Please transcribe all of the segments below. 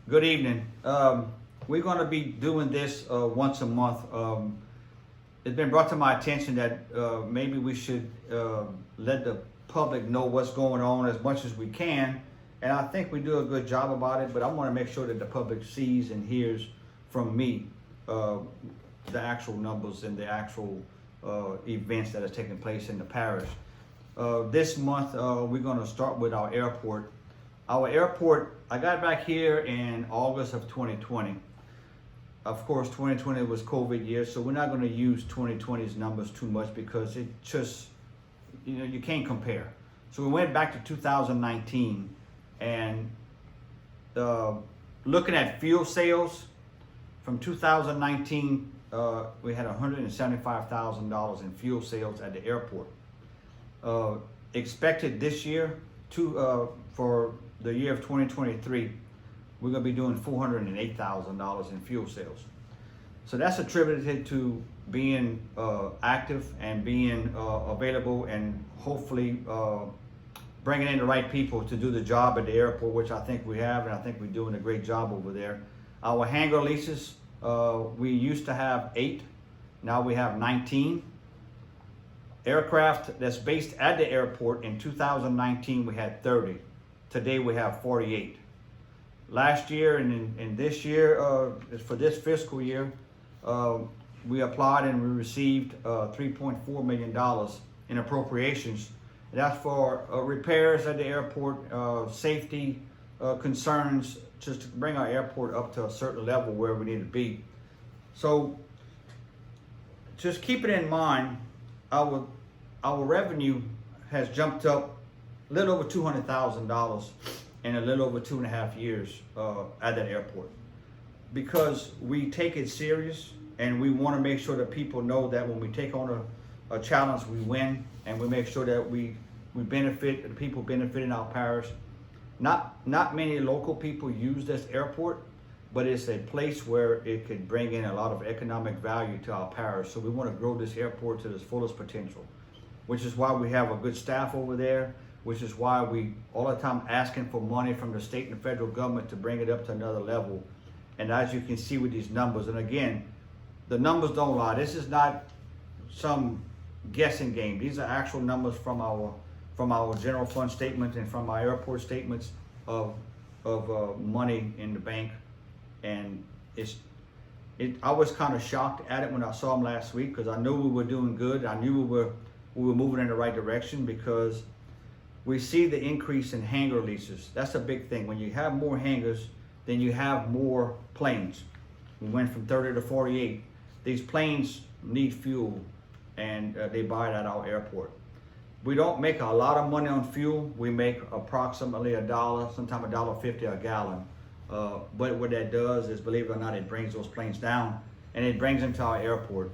Good evening. We're going to be doing this once a month. It's been brought to my attention that maybe we should let the public know what's going on as much as we can. And I think we do a good job about it, but I want to make sure that the public sees and hears from me the actual numbers and the actual events that are taking place in the parish. This month, we're going to start with our airport. Our airport, I got back here in August of 2020. Of course, 2020 was COVID year, so we're not going to use 2020's numbers too much because it just, you can't compare. So we went back to 2019 and looking at fuel sales from 2019, we had $175,000 in fuel sales at the airport. Expected this year for the year of 2023, we're going to be doing $408,000 in fuel sales. So that's attributed to being active and being available and hopefully bringing in the right people to do the job at the airport, which I think we have, and I think we're doing a great job over there. Our hangar leases, we used to have 8, now we have 19. Aircraft that's based at the airport in 2019, we had 30. Today we have 48. Last year and in this year, for this fiscal year, we applied and we received $3.4 million in appropriations. And that's for repairs at the airport, safety concerns, just to bring our airport up to a certain level where we need to be. So just keep it in mind, our revenue has jumped up a little over $200,000 in a little over 2.5 years at that airport, because we take it serious and we want to make sure that people know that when we take on a challenge, we win, and we make sure that we benefit, the people benefit in our parish. Not many local people use this airport, but it's a place where it could bring in a lot of economic value to our parish. So we want to grow this airport to its fullest potential, which is why we have a good staff over there, which is why we all the time asking for money from the state and the federal government to bring it up to another level. And as you can see with these numbers, and again, the numbers don't lie. This is not some guessing game. These are actual numbers from our general fund statements and from our airport statements of money in the bank. And I was kind of shocked at it when I saw them last week, because I knew we were doing good. I knew we were moving in the right direction, because we see the increase in hangar leases. That's a big thing. When you have more hangars, then you have more planes. We went from 30 to 48. These planes need fuel, and they buy it at our airport. We don't make a lot of money on fuel. We make approximately $1, sometimes $1.50 a gallon. But what that does is, believe it or not, it brings those planes down, and it brings them to our airport.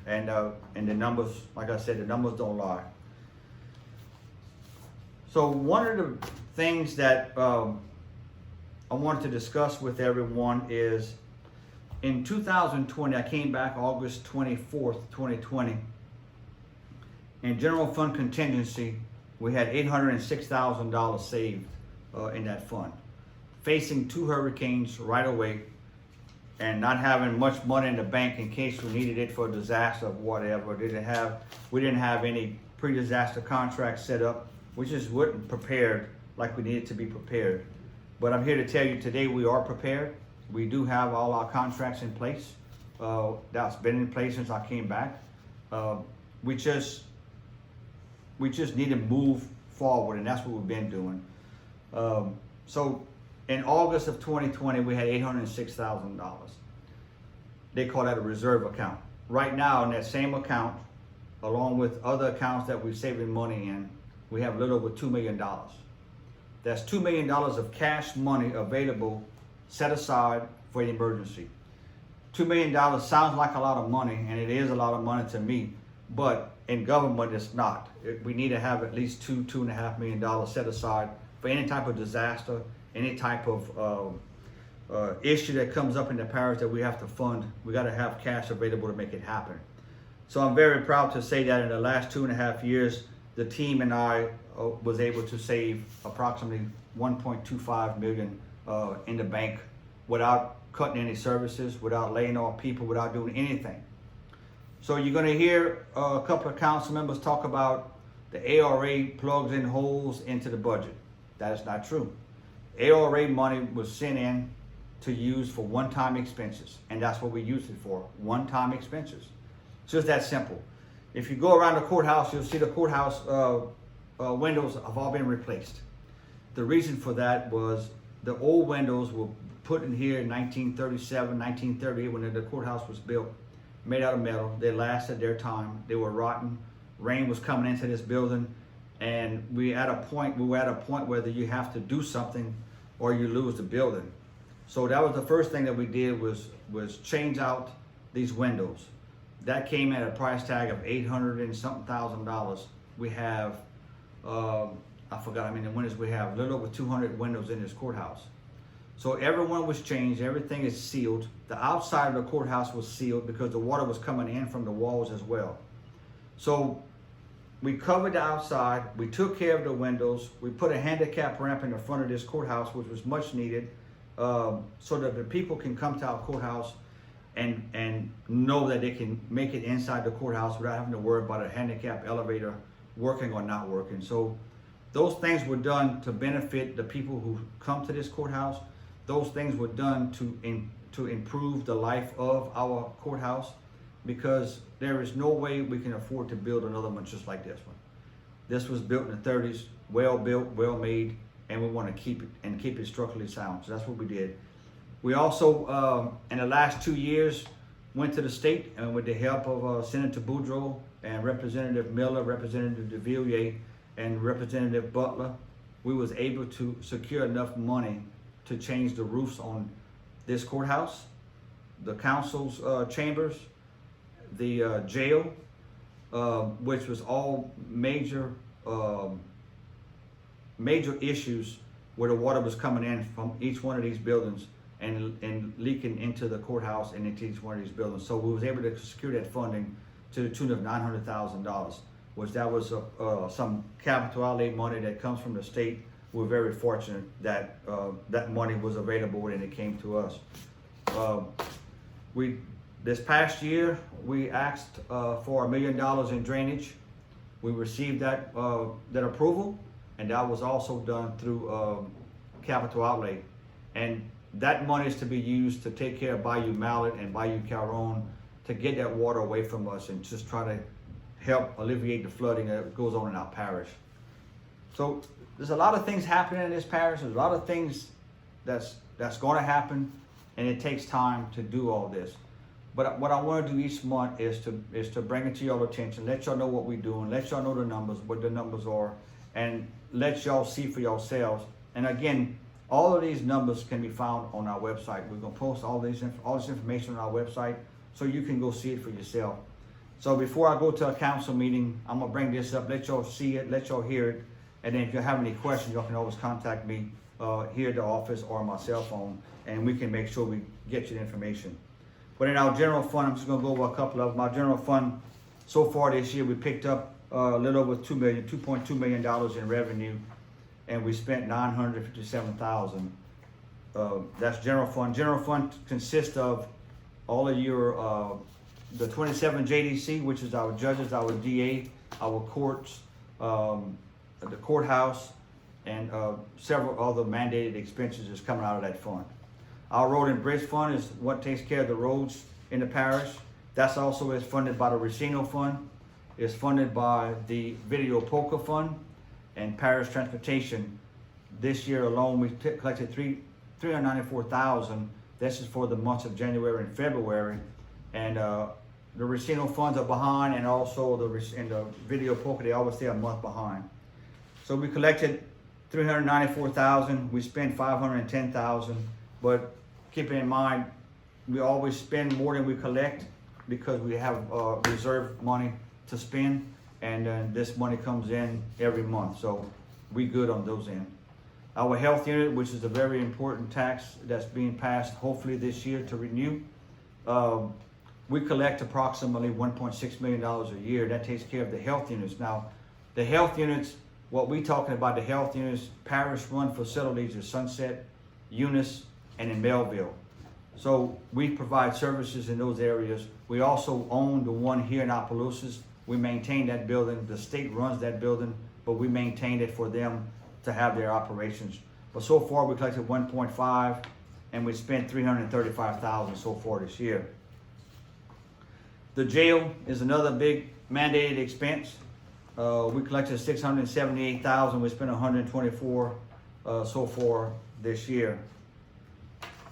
And the numbers, like I said, the numbers don't lie. So one of the things that I wanted to discuss with everyone is, in 2020, I came back August 24th, 2020. In general fund contingency, we had $806,000 saved in that fund. Facing 2 hurricanes right away, and not having much money in the bank in case we needed it for a disaster or whatever. We didn't have any pre-disaster contracts set up. We just wasn't prepared like we needed to be prepared. But I'm here to tell you today we are prepared. We do have all our contracts in place. That's been in place since I came back. We just need to move forward, and that's what we've been doing. So in August of 2020, we had $806,000. They call that a reserve account. Right now, in that same account, along with other accounts that we're saving money in, we have a little over $2 million. That's $2 million of cash money available, set aside for an emergency. $2 million sounds like a lot of money, and it is a lot of money to me, but in government it's not. We need to have at least $2.5 million set aside for any type of disaster, any type of issue that comes up in the parish that we have to fund. We got to have cash available to make it happen. So I'm very proud to say that in the last 2.5 years, the team and I was able to save approximately $1.25 million in the bank without cutting any services, without laying off people, without doing anything. So you're going to hear a couple of council members talk about the ARA plugs in holes into the budget. That is not true. ARA money was sent in to use for one-time expenses, and that's what we use it for, one-time expenses. It's just that simple. If you go around the courthouse, you'll see the courthouse windows have all been replaced. The reason for that was the old windows were put in here in 1937, 1938 when the courthouse was built, made out of metal. They lasted their time. They were rotten. Rain was coming into this building, and we were at a point where you have to do something or you lose the building. So that was the first thing that we did was change out these windows. That came at a price tag of $800 and something thousand. We have, I forgot how many windows we have, a little over 200 windows in this courthouse. So everyone was changed, everything is sealed. The outside of the courthouse was sealed because the water was coming in from the walls as well. So we covered the outside, we took care of the windows, we put a handicap ramp in the front of this courthouse, which was much needed, so that the people can come to our courthouse and know that they can make it inside the courthouse without having to worry about a handicap elevator working or not working. So those things were done to benefit the people who come to this courthouse. Those things were done to improve the life of our courthouse, because there is no way we can afford to build another one just like this one. This was built in the 30s, well built, well made, and we want to keep it and keep it structurally sound. So that's what we did. We also, in the last 2 years, went to the state, and with the help of Senator Boudreaux and Representative Miller, Representative DeVilliers, and Representative Butler, we was able to secure enough money to change the roofs on this courthouse, the council's chambers, the jail, which was all major issues where the water was coming in from each one of these buildings and leaking into the courthouse and into each one of these buildings. So we was able to secure that funding to the tune of $900,000, which that was some capital outlay money that comes from the state. We're very fortunate that that money was available and it came to us. This past year, we asked for $1 million in drainage. We received that approval, and that was also done through capital outlay. And that money is to be used to take care of Bayou Mallet and Bayou Calhoun, to get that water away from us and just try to help alleviate the flooding that goes on in our parish. So there's a lot of things happening in this parish. There's a lot of things that's going to happen, and it takes time to do all this. But what I want to do each month is to bring it to y'all attention, let y'all know what we're doing, let y'all know the numbers, what the numbers are, and let y'all see for yourselves. And again, all of these numbers can be found on our website. We're gonna post all this information on our website so you can go see it for yourself. So before I go to a council meeting, I'm gonna bring this up, let y'all see it, let y'all hear it, and then if you have any questions, y'all can always contact me here at the office or on my cell phone, and we can make sure we get you the information. But in our general fund, I'm just gonna go over a couple of them. Our general fund, so far this year, we picked up a little over $2.2 million in revenue, and we spent $957,000. That's general fund. General fund consists of all of your, the 27 JDC, which is our judges, our DA, our courts, the courthouse, and several other mandated expenses is coming out of that fund. Our road and bridge fund is what takes care of the roads in the parish. That's also is funded by the Racino Fund. It's funded by the Video Poker Fund and Parish Transportation. This year alone, we collected $394,000. This is for the months of January and February. And the Racino funds are behind, and also the Video Poker, they always stay a month behind. So we collected $394,000. We spent $510,000, but keep in mind, we always spend more than we collect because we have reserve money to spend, and then this money comes in every month. So we good on those ends. Our health unit, which is a very important tax that's being passed hopefully this year to renew, we collect approximately $1.6 million a year. That takes care of the health units. Now, the health units, what we talking about, the health units, parish run facilities are Sunset, Eunice, and in Melville. So we provide services in those areas. We also own the one here in Opelousas. We maintain that building. The state runs that building, but we maintain it for them to have their operations. But so far we collected 1.5 and we spent 335,000 so far this year. The jail is another big mandated expense. We collected 678,000. We spent 124 so far this year.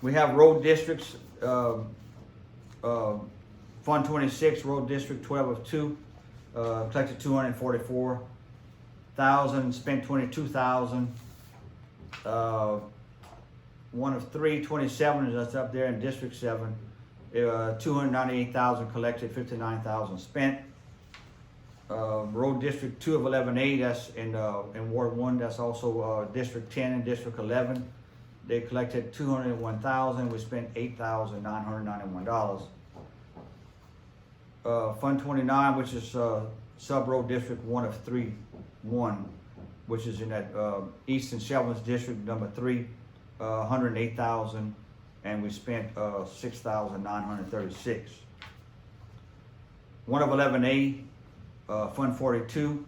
We have road districts. Fund 26, Road District 12 of 2, collected 244,000, spent 22,000. 1 of 3, 27 is that's up there in District 7. 298,000 collected, 59,000 spent. Road District 2 of 11A, that's in Ward 1, that's also District 10 and District 11. They collected 201,000, we spent $8,991. Fund 29, which is Sub-Road District 1 of 3-1, which is in that Eastern Shelburne's District number 3, 108,000, and we spent 6,936. 1 of 11A, Fund 42,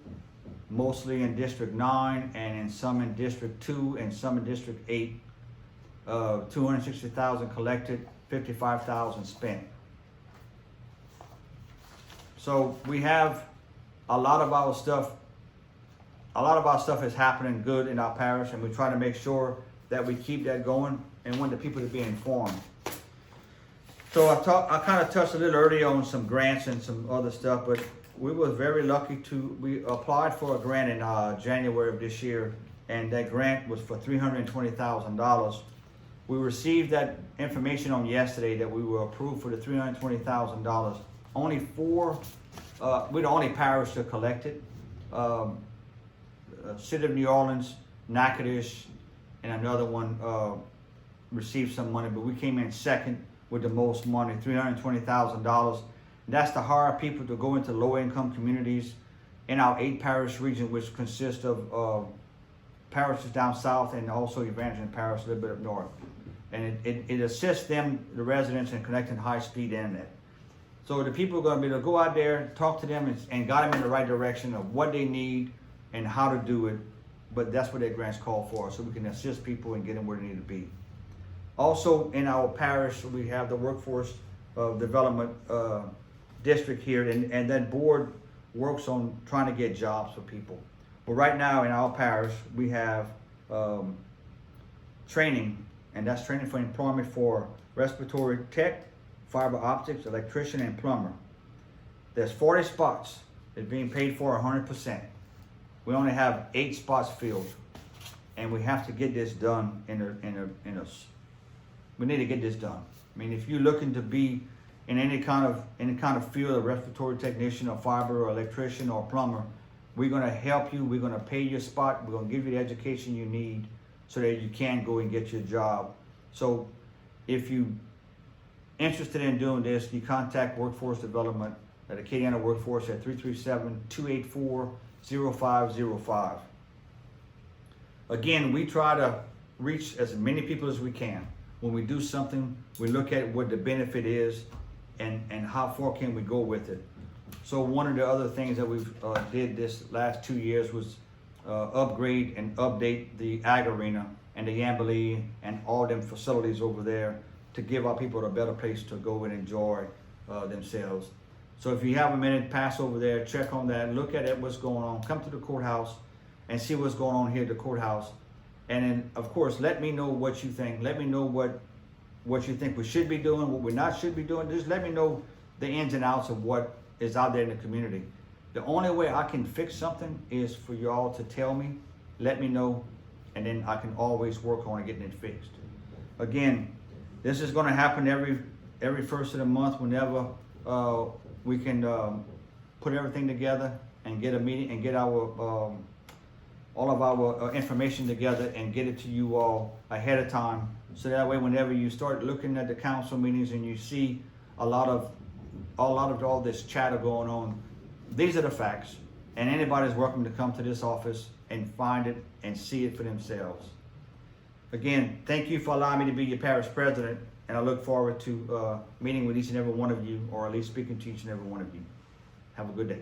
mostly in District 9 and in some in District 2 and some in District 8. 260,000 collected, 55,000 spent. So we have a lot of our stuff is happening good in our parish, and we try to make sure that we keep that going and want the people to be informed. So I kind of touched a little earlier on some grants and some other stuff, but we were very lucky we applied for a grant in January of this year, and that grant was for $320,000. We received that information on yesterday that we were approved for the $320,000. Only we're the only parish to collect it. City of New Orleans, Natchitoches, and another one received some money, but we came in second with the most money, $320,000. That's to hire people to go into low-income communities in our 8 parish region, which consists of parishes down south and also Evangeline Parish a little bit up north. And it assists them, the residents, in connecting high-speed internet. So the people are going to be able to go out there, talk to them, and guide them in the right direction of what they need and how to do it. But that's what that grant's called for, so we can assist people and get them where they need to be. Also in our parish, we have the workforce development district here, and that board works on trying to get jobs for people. But right now in our parish, we have training, and that's training for employment for respiratory tech, fiber optics, electrician, and plumber. There's 40 spots. It's being paid for 100%. We only have 8 spots filled, and we have to get this done we need to get this done. I mean, if you're looking to be in any kind of field, a respiratory technician or fiber or electrician or plumber, we're gonna help you, we're gonna pay your spot, we're gonna give you the education you need so that you can go and get your job. So if you interested in doing this, you contact Workforce Development at Acadiana Workforce at 337-284-0505. Again, we try to reach as many people as we can. When we do something, we look at what the benefit is and how far can we go with it. So one of the other things that we've did this last 2 years was upgrade and update the Ag Arena and the Yambilee and all them facilities over there to give our people a better place to go and enjoy themselves. So if you have a minute, pass over there, check on that, look at it, what's going on, come to the courthouse and see what's going on here at the courthouse. And then, of course, let me know what you think. Let me know what you think we should be doing, what we not should be doing. Just let me know the ins and outs of what is out there in the community. The only way I can fix something is for you all to tell me, let me know, and then I can always work on getting it fixed. Again, this is going to happen every first of the month whenever we can put everything together and get a meeting and get our all of our information together and get it to you all ahead of time, so that way whenever you start looking at the council meetings and you see a lot of all this chatter going on, these are the facts, and anybody's welcome to come to this office and find it and see it for themselves. Again, thank you for allowing me to be your parish president, and I look forward to meeting with each and every one of you, or at least speaking to each and every one of you. Have a good day.